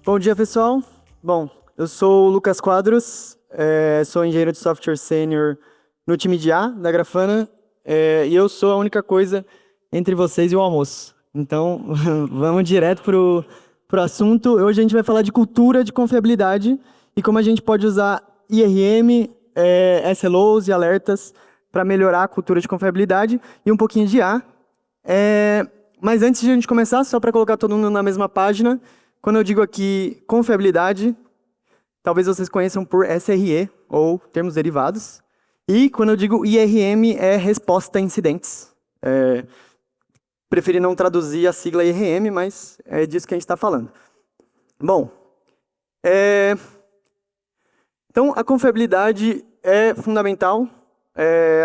Bom dia, pessoal. Bom, eu sou o Lucas Quadros, sou engenheiro de software sênior no time de A da Grafana, e eu sou a única coisa entre vocês e o almoço. Então, vamos direto pro assunto. Hoje a gente vai falar de cultura de confiabilidade e como a gente pode usar IRM, SLOs e alertas para melhorar a cultura de confiabilidade e um pouquinho de A. Mas antes de a gente começar, só para colocar todo mundo na mesma página, quando eu digo aqui confiabilidade, talvez vocês conheçam por SRE, ou termos derivados. E quando eu digo IRM, é resposta a incidentes. Preferi não traduzir a sigla IRM, mas é disso que a gente está falando. Bom, então a confiabilidade é fundamental,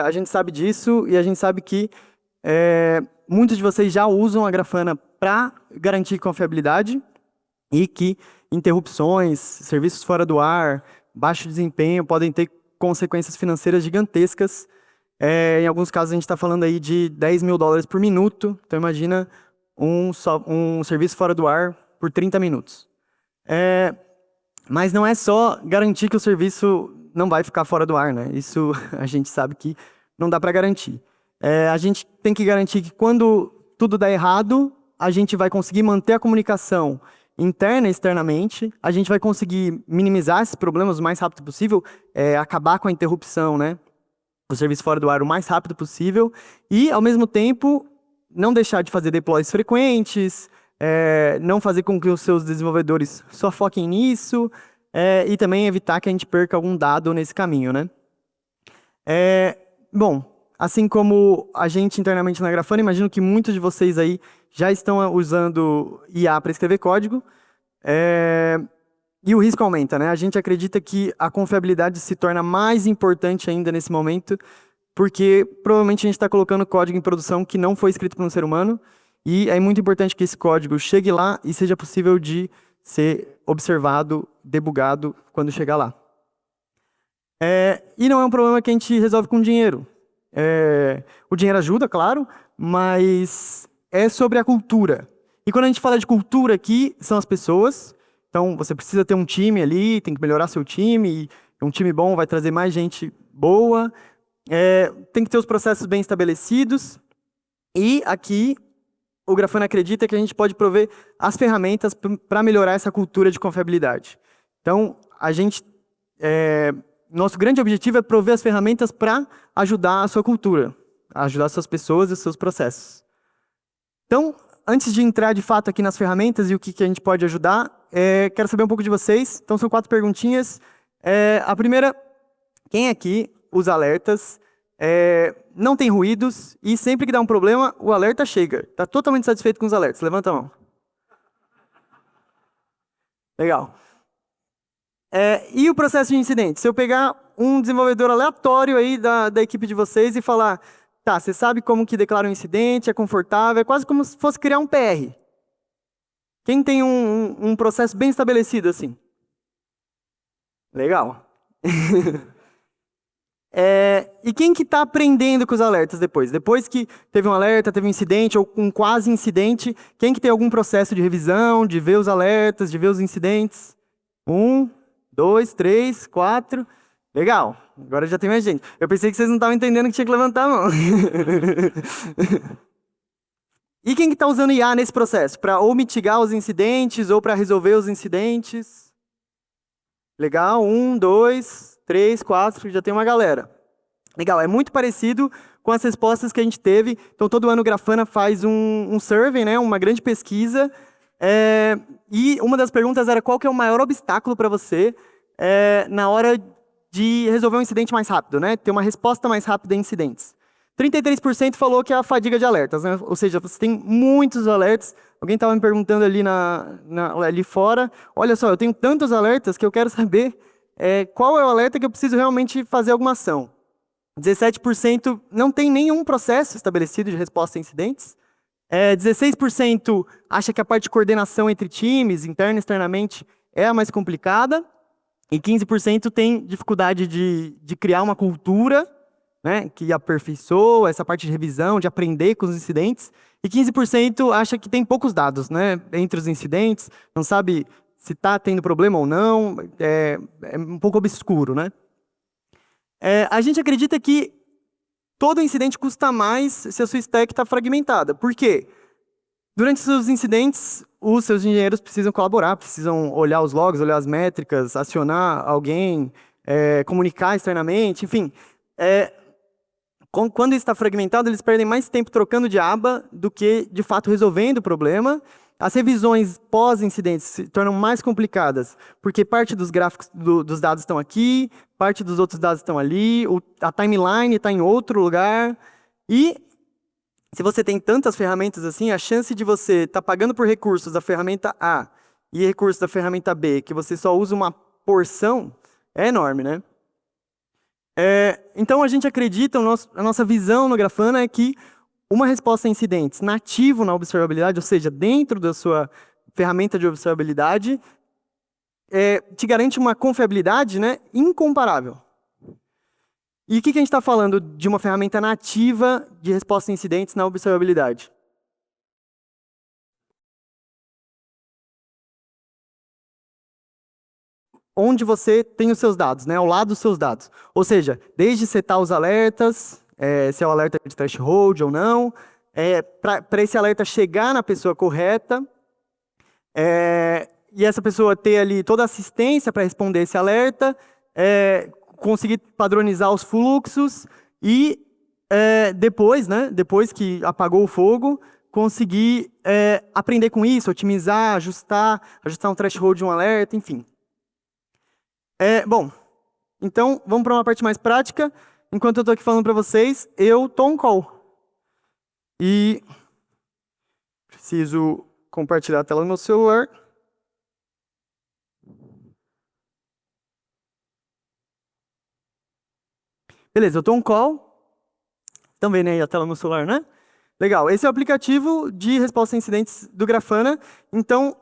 a gente sabe disso, e a gente sabe que muitos de vocês já usam a Grafana para garantir confiabilidade, e que interrupções, serviços fora do ar, baixo desempenho podem ter consequências financeiras gigantescas. Em alguns casos a gente está falando aí de $10 mil por minuto, então imagina um serviço fora do ar por 30 minutos. Mas não é só garantir que o serviço não vai ficar fora do ar, né? Isso a gente sabe que não dá para garantir. A gente tem que garantir que quando tudo dá errado, a gente vai conseguir manter a comunicação interna e externamente, a gente vai conseguir minimizar esses problemas o mais rápido possível, acabar com a interrupção, né, do serviço fora do ar o mais rápido possível, e, ao mesmo tempo, não deixar de fazer deploys frequentes, não fazer com que os seus desenvolvedores só foquem nisso, e também evitar que a gente perca algum dado nesse caminho, né. Bom, assim como a gente internamente na Grafana, imagino que muitos de vocês aí já estão usando IA para escrever código, e o risco aumenta, né? A gente acredita que a confiabilidade se torna mais importante ainda nesse momento, porque provavelmente a gente está colocando código em produção que não foi escrito por um ser humano, e é muito importante que esse código chegue lá e seja possível de ser observado, debugado quando chegar lá. E não é um problema que a gente resolve com dinheiro. O dinheiro ajuda, claro, mas é sobre a cultura. E quando a gente fala de cultura aqui, são as pessoas. Então, você precisa ter um time ali, tem que melhorar seu time. E um time bom vai trazer mais gente boa. Tem que ter os processos bem estabelecidos. E aqui, o Grafana acredita que a gente pode prover as ferramentas para melhorar essa cultura de confiabilidade. Então, nosso grande objetivo é prover as ferramentas para ajudar a sua cultura, ajudar as suas pessoas e os seus processos. Então, antes de entrar de fato aqui nas ferramentas e o que a gente pode ajudar, quero saber um pouco de vocês. Então, são 4 perguntinhas. A primeira, quem aqui usa alertas, não tem ruídos e sempre que dá um problema, o alerta chega. Está totalmente satisfeito com os alertas? Levanta a mão. Legal. E o processo de incidente? Se eu pegar um desenvolvedor aleatório aí da equipe de vocês e falar, tá, você sabe como que declara um incidente, é confortável, é quase como se fosse criar um PR. Quem tem um processo bem estabelecido assim? Legal. E quem que está aprendendo com os alertas depois? Depois que teve um alerta, teve um incidente ou um quase incidente, quem que tem algum processo de revisão, de ver os alertas, de ver os incidentes? 1, 2, 3, 4. Legal. Agora já tem mais gente. Eu pensei que vocês não estavam entendendo que tinha que levantar a mão. E quem que está usando IA nesse processo? Para ou mitigar os incidentes ou para resolver os incidentes? Legal. 1, 2, 3, 4. Já tem uma galera. Legal. É muito parecido com as respostas que a gente teve. Então, todo ano o Grafana faz um survey, né, uma grande pesquisa. E uma das perguntas era qual que é o maior obstáculo para você na hora de resolver um incidente mais rápido, né? Ter uma resposta mais rápida em incidentes. 33% falou que é a fadiga de alertas, né? Ou seja, você tem muitos alertas. Alguém estava me perguntando ali, ali fora, olha só, eu tenho tantos alertas que eu quero saber qual é o alerta que eu preciso realmente fazer alguma ação. 17% não tem nenhum processo estabelecido de resposta a incidentes. 16% acha que a parte de coordenação entre times, interna e externamente, é a mais complicada. E 15% tem dificuldade de criar uma cultura, né, que aperfeiçoa essa parte de revisão, de aprender com os incidentes. E 15% acha que tem poucos dados, né, entre os incidentes, não sabe se está tendo problema ou não, é um pouco obscuro, né? A gente acredita que todo incidente custa mais se a sua stack está fragmentada. Por quê? Durante seus incidentes, os seus engenheiros precisam colaborar, precisam olhar os logs, olhar as métricas, acionar alguém, comunicar externamente, enfim. Quando está fragmentado, eles perdem mais tempo trocando de aba do que, de fato, resolvendo o problema. As revisões pós-incidentes se tornam mais complicadas, porque parte dos gráficos dos dados estão aqui, parte dos outros dados estão ali, a timeline está em outro lugar. E, se você tem tantas ferramentas assim, a chance de você estar pagando por recursos da ferramenta A e recursos da ferramenta B, que você só usa uma porção, é enorme, né? Então, a gente acredita, a nossa visão no Grafana é que uma resposta a incidentes nativo na observabilidade, ou seja, dentro da sua ferramenta de observabilidade, te garante uma confiabilidade, né, incomparável. E o que a gente está falando de uma ferramenta nativa de resposta a incidentes na observabilidade? Onde você tem os seus dados, né, ao lado dos seus dados. Ou seja, desde setar os alertas, se é o alerta de threshold ou não, para esse alerta chegar na pessoa correta, e essa pessoa ter ali toda a assistência para responder esse alerta, conseguir padronizar os fluxos e depois, né, depois que apagou o fogo, conseguir aprender com isso, otimizar, ajustar um threshold de um alerta, enfim. Bom, então vamos para uma parte mais prática. Enquanto eu estou aqui falando para vocês, eu estou on call. E preciso compartilhar a tela do meu celular. Beleza, eu estou on call. Estão vendo aí a tela no celular, né? Legal, esse é o aplicativo de resposta a incidentes do Grafana. Então,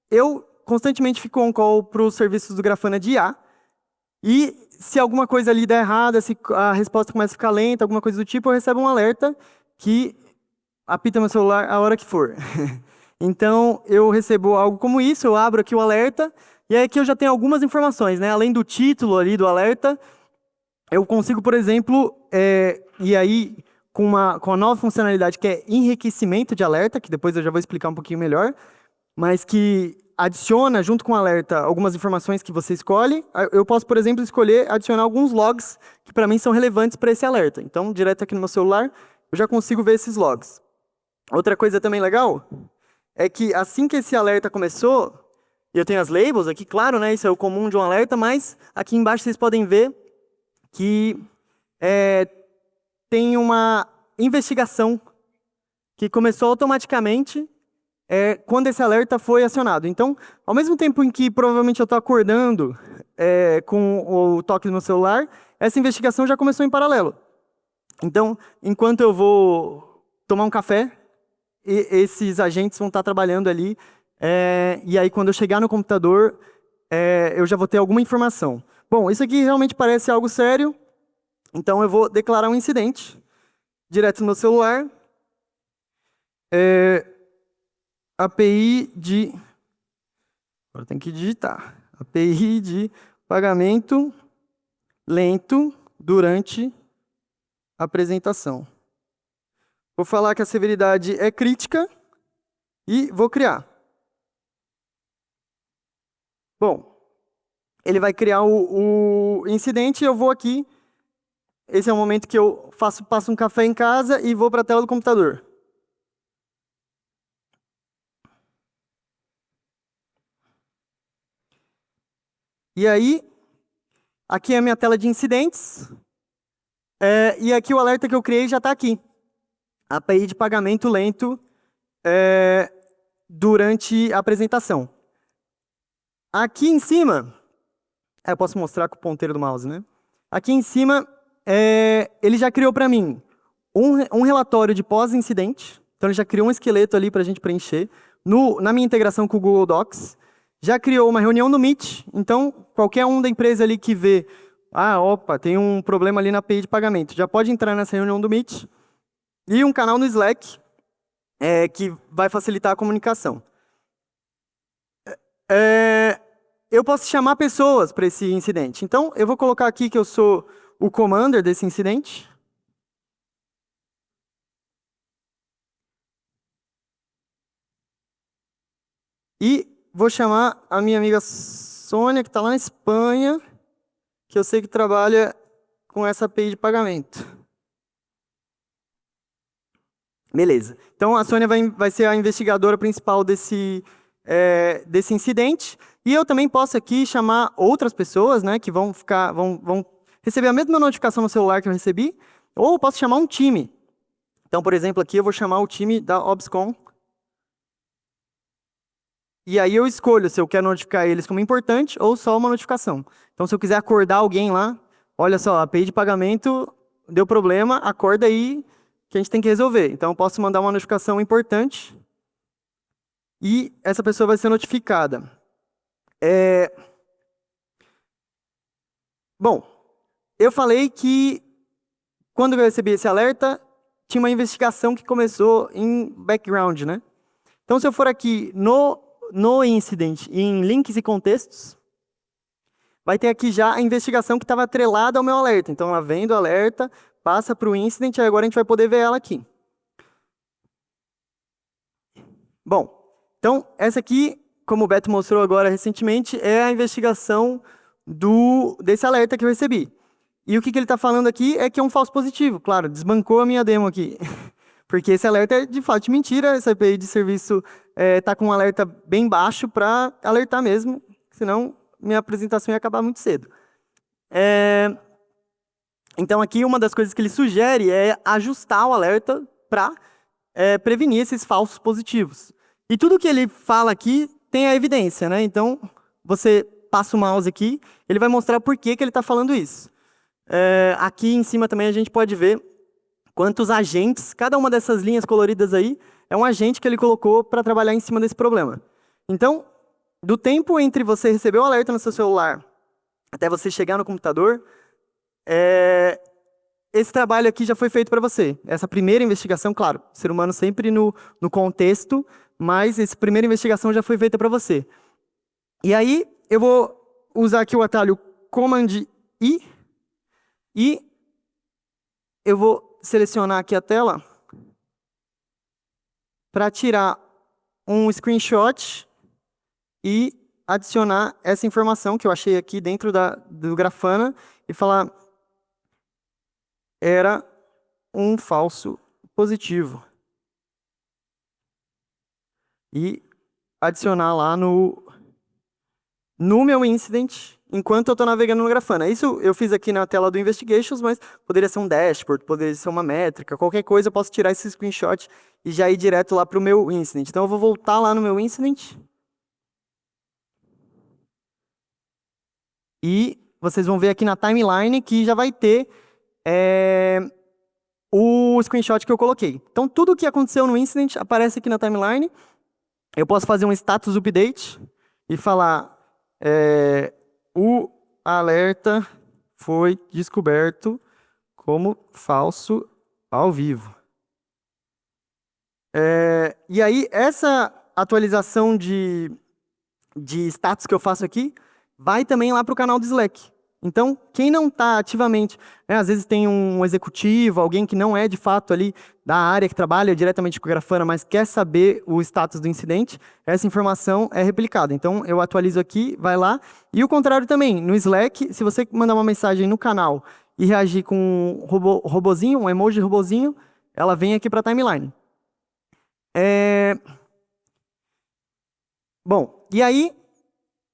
eu constantemente fico on call para os serviços do Grafana de IA. E se alguma coisa ali der errada, se a resposta começa a ficar lenta, alguma coisa do tipo, eu recebo um alerta que apita meu celular a hora que for. Então, eu recebo algo como isso, eu abro aqui o alerta, e aí aqui eu já tenho algumas informações, né? Além do título ali do alerta, eu consigo, por exemplo, e aí com a nova funcionalidade que é enriquecimento de alerta, que depois eu já vou explicar um pouquinho melhor, mas que adiciona, junto com o alerta, algumas informações que você escolhe. Eu posso, por exemplo, escolher adicionar alguns logs que, para mim, são relevantes para esse alerta. Então, direto aqui no meu celular, eu já consigo ver esses logs. Outra coisa também legal é que, assim que esse alerta começou, eu tenho as labels aqui, claro, né, isso é o comum de um alerta, mas aqui embaixo vocês podem ver que tem uma investigação que começou automaticamente quando esse alerta foi acionado. Então, ao mesmo tempo em que provavelmente eu estou acordando com o toque do meu celular, essa investigação já começou em paralelo. Então, enquanto eu vou tomar um café, esses agentes vão estar trabalhando ali, e aí quando eu chegar no computador, eu já vou ter alguma informação. Bom, isso aqui realmente parece algo sério, então eu vou declarar um incidente direto no meu celular. API de... Agora tem que digitar. API de pagamento lento durante a apresentação. Vou falar que a severidade é crítica e vou criar. Bom, ele vai criar o incidente e eu vou aqui. Esse é o momento que eu passo um café em casa e vou para a tela do computador. E aí, aqui é a minha tela de incidentes. E aqui o alerta que eu criei já está aqui. API de pagamento lento durante a apresentação. Aqui em cima, eu posso mostrar com o ponteiro do mouse, né? Aqui em cima, ele já criou para mim um relatório de pós-incidente. Então, ele já criou um esqueleto ali para a gente preencher. Na minha integração com o Google Docs, já criou uma reunião no Meet. Então, qualquer um da empresa ali que vê, opa, tem um problema ali na API de pagamento, já pode entrar nessa reunião do Meet. E um canal no Slack, que vai facilitar a comunicação. eu posso chamar pessoas para esse incidente. Então, eu vou colocar aqui que eu sou o commander desse incidente. E vou chamar a minha amiga Sônia, que está lá na Espanha, que eu sei que trabalha com essa API de pagamento. Beleza. Então, a Sônia vai ser a investigadora principal desse incidente. E eu também posso aqui chamar outras pessoas, né, que vão receber a mesma notificação no celular que eu recebi, ou eu posso chamar um time. Então, por exemplo, aqui eu vou chamar o time da OBSCOM. E aí eu escolho se eu quero notificar eles como importante ou só uma notificação. Então, se eu quiser acordar alguém lá, olha só, a API de pagamento deu problema, acorda aí que a gente tem que resolver. Então, eu posso mandar uma notificação importante e essa pessoa vai ser notificada. Bom, eu falei que quando eu recebi esse alerta, tinha uma investigação que começou em background, né? Então, se eu for aqui no incident, em links e contextos, vai ter aqui já a investigação que estava atrelada ao meu alerta. Então, ela vem do alerta, passa para o incident, e agora a gente vai poder ver ela aqui. Bom, então, essa aqui, como o Beto mostrou agora recentemente, é a investigação desse alerta que eu recebi. E o que ele está falando aqui é que é um falso positivo. Claro, desbancou a minha demo aqui. Porque esse alerta é de fato de mentira, essa API de serviço está com um alerta bem baixo para alertar mesmo, senão minha apresentação ia acabar muito cedo. Então aqui uma das coisas que ele sugere é ajustar o alerta para prevenir esses falsos positivos. E tudo que ele fala aqui tem a evidência, né? Então você passa o mouse aqui, ele vai mostrar por que ele está falando isso. Aqui em cima também a gente pode ver quantos agentes, cada uma dessas linhas coloridas aí, é um agente que ele colocou para trabalhar em cima desse problema. Então, do tempo entre você receber o alerta no seu celular até você chegar no computador, esse trabalho aqui já foi feito para você. Essa primeira investigação, claro, o ser humano sempre no contexto, mas essa primeira investigação já foi feita para você. E aí, eu vou usar aqui o atalho Command-I e eu vou selecionar aqui a tela para tirar um screenshot e adicionar essa informação que eu achei aqui dentro do Grafana e falar era um falso positivo. E adicionar lá no meu incident enquanto eu estou navegando no Grafana. Isso eu fiz aqui na tela do Investigations, mas poderia ser um dashboard, poderia ser uma métrica, qualquer coisa eu posso tirar esse screenshot e já ir direto lá para o meu incident. Então eu vou voltar lá no meu incident. E vocês vão ver aqui na timeline que já vai ter o screenshot que eu coloquei. Então tudo o que aconteceu no incident aparece aqui na timeline. Eu posso fazer um status update e falar o alerta foi descoberto como falso ao vivo. E aí, essa atualização de status que eu faço aqui, vai também lá para o canal do Slack. Então, quem não está ativamente, né, às vezes tem um executivo, alguém que não é de fato ali da área, que trabalha diretamente com o Grafana, mas quer saber o status do incidente, essa informação é replicada. Então, eu atualizo aqui, vai lá. E o contrário também, no Slack, se você mandar uma mensagem no canal e reagir com um robozinho, um emoji robozinho, ela vem aqui para a timeline. Bom, e aí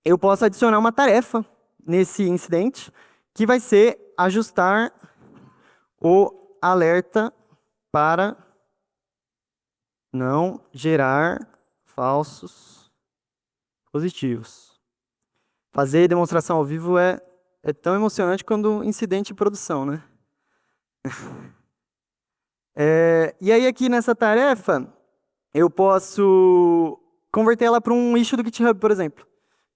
eu posso adicionar uma tarefa nesse incidente, que vai ser ajustar o alerta para não gerar falsos positivos. Fazer demonstração ao vivo é tão emocionante quanto um incidente em produção, né? E aí aqui nessa tarefa, eu posso converter ela para um issue do GitHub, por exemplo.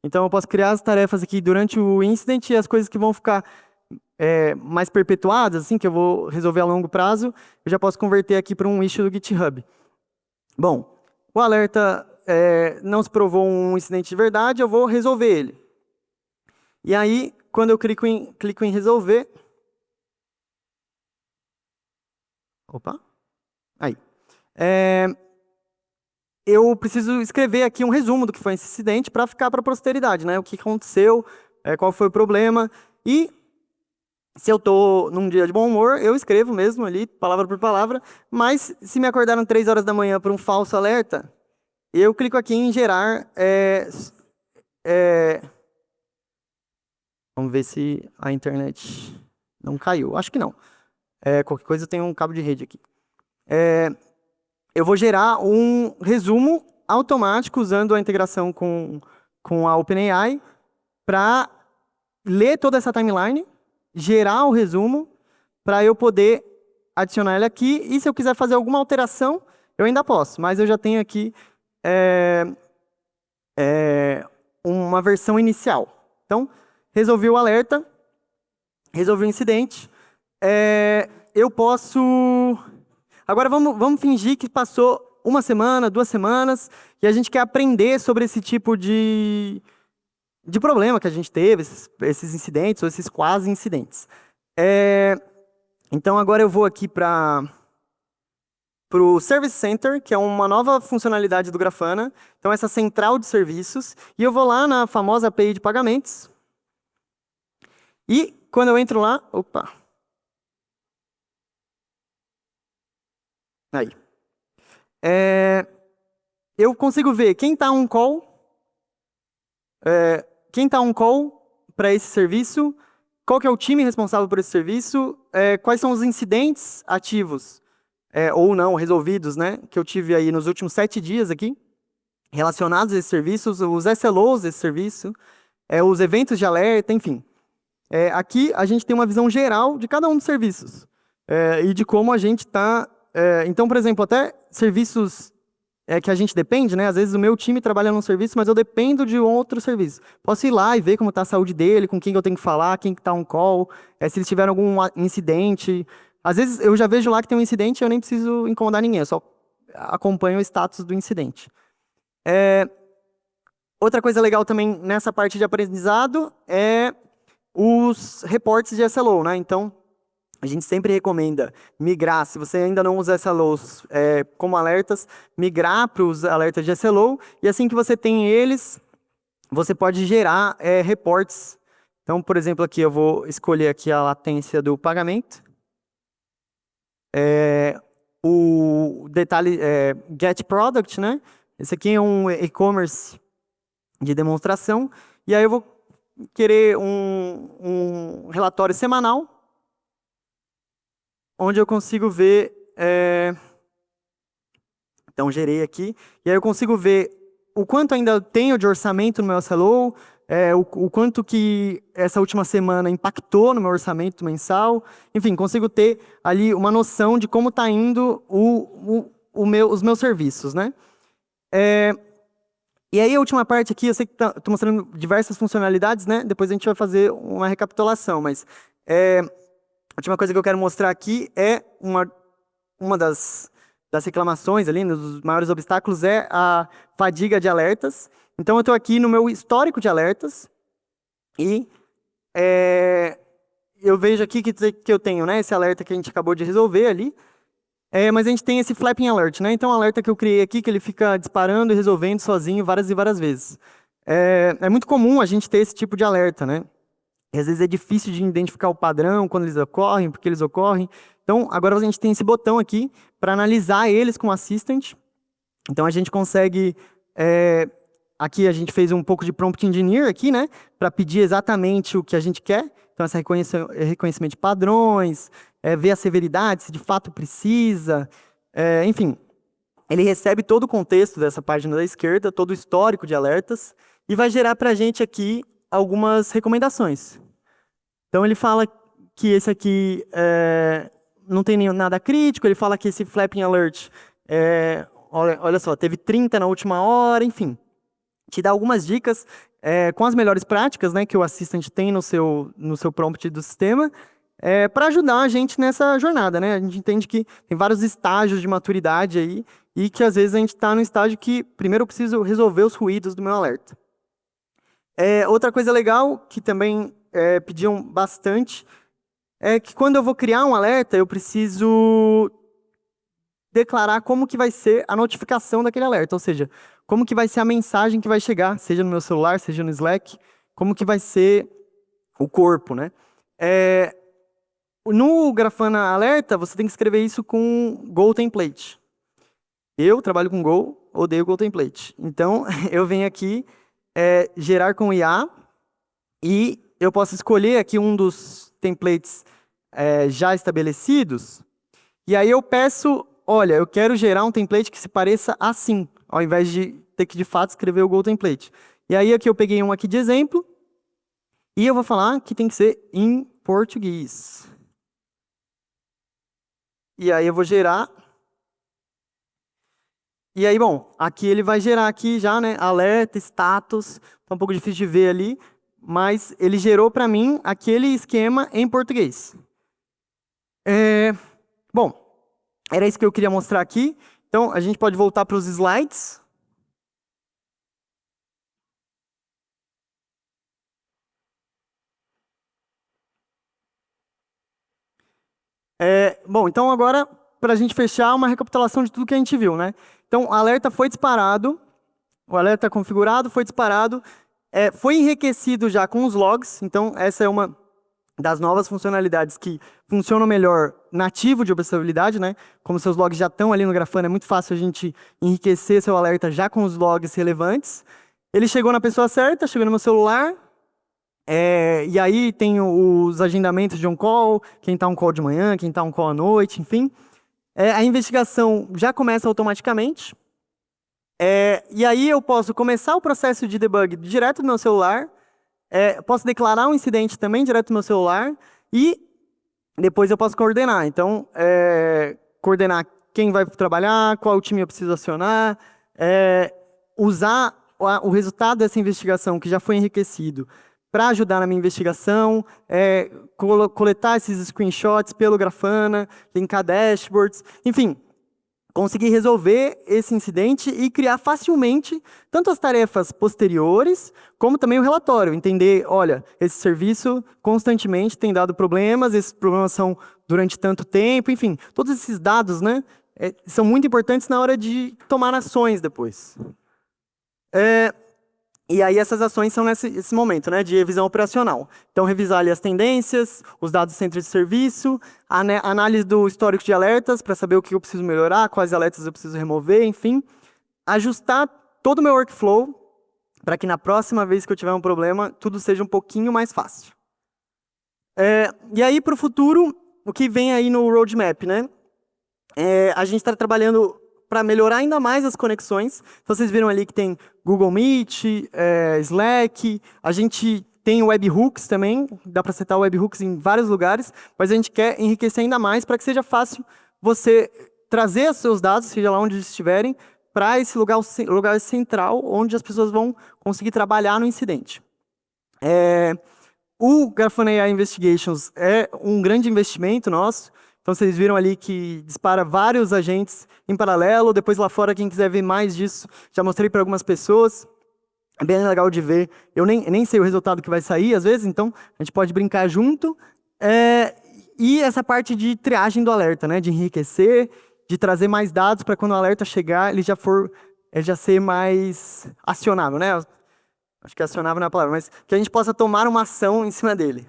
Então, eu posso criar as tarefas aqui durante o incident e as coisas que vão ficar mais perpetuadas, assim, que eu vou resolver a longo prazo, eu já posso converter aqui para um issue do GitHub. Bom, o alerta não se provou um incidente de verdade, eu vou resolver ele. E aí, quando eu clico em resolver... Opa! Aí. Eu preciso escrever aqui um resumo do que foi esse incidente para ficar para a posteridade, né? O que aconteceu, qual foi o problema. E se eu estou num dia de bom humor, eu escrevo mesmo ali, palavra por palavra. Mas se me acordaram 3 horas da manhã por um falso alerta, eu clico aqui em gerar... Vamos ver se a internet não caiu. Acho que não. Qualquer coisa tem um cabo de rede aqui. Eu vou gerar um resumo automático usando a integração com a OpenAI para ler toda essa timeline, gerar o resumo para eu poder adicionar ele aqui. E se eu quiser fazer alguma alteração, eu ainda posso. Mas eu já tenho aqui uma versão inicial. Então, resolvi o alerta, resolvi o incidente. Eu posso... Agora vamos fingir que passou 1 semana, 2 semanas, e a gente quer aprender sobre esse tipo de problema que a gente teve, esses incidentes, ou esses quase incidentes. Então agora eu vou aqui para o Service Center, que é uma nova funcionalidade do Grafana. Então essa central de serviços, e eu vou lá na famosa API de pagamentos. E quando eu entro lá, opa. Aí. Eu consigo ver quem está on call, para esse serviço, qual que é o time responsável por esse serviço, quais são os incidentes ativos, ou não, resolvidos, né, que eu tive aí nos últimos 7 dias aqui, relacionados a esses serviços, os SLOs desse serviço, os eventos de alerta, enfim. Aqui a gente tem uma visão geral de cada um dos serviços, e de como a gente está... então, por exemplo, até serviços que a gente depende, né? Às vezes o meu time trabalha num serviço, mas eu dependo de outro serviço. Posso ir lá e ver como está a saúde dele, com quem eu tenho que falar, quem está on call, se eles tiveram algum incidente. Às vezes eu já vejo lá que tem um incidente e eu nem preciso incomodar ninguém, eu só acompanho o status do incidente. Outra coisa legal também nessa parte de aprendizado é os reportes de SLO, né? Então, a gente sempre recomenda migrar, se você ainda não usa SLOs como alertas, migrar para os alertas de SLO, e assim que você tem eles, você pode gerar reportes. Então, por exemplo, aqui eu vou escolher aqui a latência do pagamento. O detalhe get product, né? Esse aqui é um e-commerce de demonstração, e aí eu vou querer um relatório semanal, onde eu consigo ver... Então, gerei aqui. E aí eu consigo ver o quanto ainda eu tenho de orçamento no meu SLO, o quanto que essa última semana impactou no meu orçamento mensal. Enfim, consigo ter ali uma noção de como está indo os meus serviços, né? E aí a última parte aqui, eu sei que estou mostrando diversas funcionalidades, né? Depois a gente vai fazer uma recapitulação, mas... A última coisa que eu quero mostrar aqui é uma das reclamações ali, dos maiores obstáculos é a fadiga de alertas. Então eu estou aqui no meu histórico de alertas e eu vejo aqui que eu tenho, né, esse alerta que a gente acabou de resolver ali, mas a gente tem esse flapping alert, né? Então o alerta que eu criei aqui, que ele fica disparando e resolvendo sozinho várias e várias vezes. É muito comum a gente ter esse tipo de alerta, né? E às vezes é difícil de identificar o padrão, quando eles ocorrem, porque eles ocorrem. Então, agora a gente tem esse botão aqui para analisar eles com o Assistant. Então, a gente consegue... aqui a gente fez um pouco de prompt engineer aqui, né? Para pedir exatamente o que a gente quer. Então, essa reconhecimento de padrões, ver a severidade, se de fato precisa. Enfim, ele recebe todo o contexto dessa página da esquerda, todo o histórico de alertas, e vai gerar para a gente aqui algumas recomendações. Então, ele fala que esse aqui não tem nada crítico, ele fala que esse flapping alert, olha só, teve 30 na última hora, enfim. Te dá algumas dicas com as melhores práticas, né, que o Assistant tem no seu prompt do sistema, para ajudar a gente nessa jornada, né? A gente entende que tem vários estágios de maturidade aí, e que às vezes a gente está no estágio que primeiro eu preciso resolver os ruídos do meu alerta. Outra coisa legal, que também pediam bastante, é que quando eu vou criar um alerta, eu preciso declarar como que vai ser a notificação daquele alerta, ou seja, como que vai ser a mensagem que vai chegar, seja no meu celular, seja no Slack, como que vai ser o corpo, né? No Grafana Alerta, você tem que escrever isso com Go Template. Eu trabalho com Go, odeio Go Template. Então, eu venho aqui, gerar com IA, e eu posso escolher aqui um dos templates já estabelecidos, e aí eu peço, olha, eu quero gerar um template que se pareça assim, ao invés de ter que, de fato, escrever o Go Template. E aí aqui eu peguei um aqui de exemplo, e eu vou falar que tem que ser em português. E aí eu vou gerar. E aí, bom, aqui ele vai gerar aqui já, né, alerta, status, tá um pouco difícil de ver ali, mas ele gerou para mim aquele esquema em português. Bom, era isso que eu queria mostrar aqui. Então, a gente pode voltar para os slides. Bom, então agora, para a gente fechar, uma recapitulação de tudo que a gente viu, né? Então, o alerta foi disparado, o alerta configurado foi disparado, foi enriquecido já com os logs, então essa é uma das novas funcionalidades que funcionam melhor nativo de observabilidade, né? Como seus logs já estão ali no Grafana, é muito fácil a gente enriquecer seu alerta já com os logs relevantes. Ele chegou na pessoa certa, chegou no meu celular, e aí tem os agendamentos de on-call, quem está on-call de manhã, quem está on-call à noite, enfim. A investigação já começa automaticamente. E aí eu posso começar o processo de debug direto do meu celular, posso declarar um incidente também direto no meu celular, e depois eu posso coordenar. Então, coordenar quem vai trabalhar, qual time eu preciso acionar, usar o resultado dessa investigação que já foi enriquecido para ajudar na minha investigação, coletar esses screenshots pelo Grafana, linkar dashboards, enfim, conseguir resolver esse incidente e criar facilmente tanto as tarefas posteriores, como também o relatório. Entender, olha, esse serviço constantemente tem dado problemas, esses problemas são durante tanto tempo, enfim, todos esses dados, né, são muito importantes na hora de tomar ações depois. E aí essas ações são nesse momento, né, de revisão operacional. Então, revisar ali as tendências, os dados do centro de serviço, análise do histórico de alertas, para saber o que eu preciso melhorar, quais alertas eu preciso remover, enfim. Ajustar todo o meu workflow, para que na próxima vez que eu tiver um problema, tudo seja um pouquinho mais fácil. E aí, para o futuro, o que vem aí no roadmap, né? A gente está trabalhando para melhorar ainda mais as conexões. Então, vocês viram ali que tem Google Meet, Slack, a gente tem webhooks também, dá para setar webhooks em vários lugares, mas a gente quer enriquecer ainda mais para que seja fácil você trazer os seus dados, seja lá onde estiverem, para esse lugar central, onde as pessoas vão conseguir trabalhar no incidente. O Grafana AI Investigations é um grande investimento nosso. Então, vocês viram ali que dispara vários agentes em paralelo. Depois, lá fora, quem quiser ver mais disso, já mostrei para algumas pessoas. É bem legal de ver. Eu nem sei o resultado que vai sair, às vezes, então a gente pode brincar junto. E essa parte de triagem do alerta, né? De enriquecer, de trazer mais dados para quando o alerta chegar, ele já ser mais acionável, né? Acho que acionável não é a palavra, mas que a gente possa tomar uma ação em cima dele.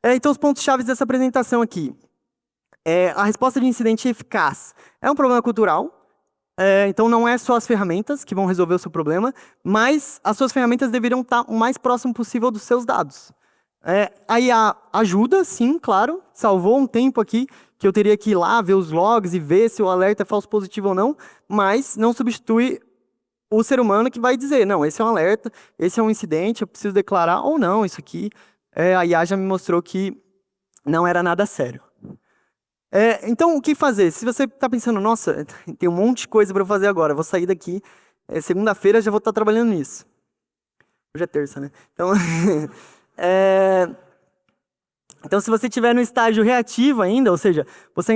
Então, os pontos-chave dessa apresentação aqui. A resposta de incidente eficaz é um problema cultural, então não é só as ferramentas que vão resolver o seu problema, mas as suas ferramentas deveriam estar o mais próximo possível dos seus dados. A IA ajuda, sim, claro, salvou um tempo aqui que eu teria que ir lá ver os logs e ver se o alerta é falso positivo ou não, mas não substitui o ser humano que vai dizer, não, esse é um alerta, esse é um incidente, eu preciso declarar ou não, isso aqui, a IA já me mostrou que não era nada sério. Então, o que fazer? Se você está pensando, nossa, tem um monte de coisa para eu fazer agora, vou sair daqui, segunda-feira já vou estar trabalhando nisso. Hoje é terça, né? Então, então se você estiver no estágio reativo ainda, ou seja, você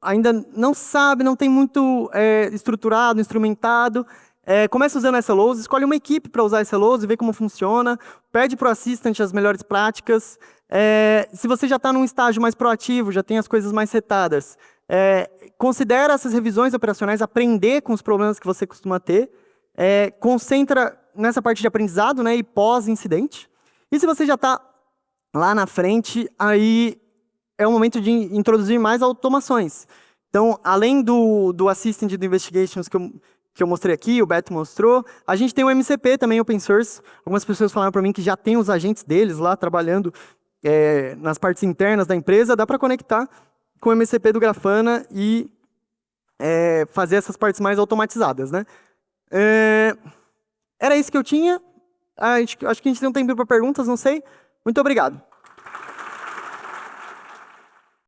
ainda não sabe, não tem muito estruturado, instrumentado, Começa usando SLOs, escolhe uma equipe para usar SLOs e vê como funciona, pede para o assistant as melhores práticas. Se você já está num estágio mais proativo, já tem as coisas mais setadas, considera essas revisões operacionais, aprender com os problemas que você costuma ter, concentra nessa parte de aprendizado, né, e pós-incidente. E se você já está lá na frente, aí é o momento de introduzir mais automações. Então, além do Assistant do Investigations que eu mostrei aqui, o Beto mostrou, a gente tem o MCP também, Open Source. Algumas pessoas falaram para mim que já tem os agentes deles lá trabalhando nas partes internas da empresa. Dá para conectar com o MCP do Grafana e fazer essas partes mais automatizadas, né? Era isso que eu tinha. Acho que a gente tem um tempo para perguntas, não sei. Muito obrigado.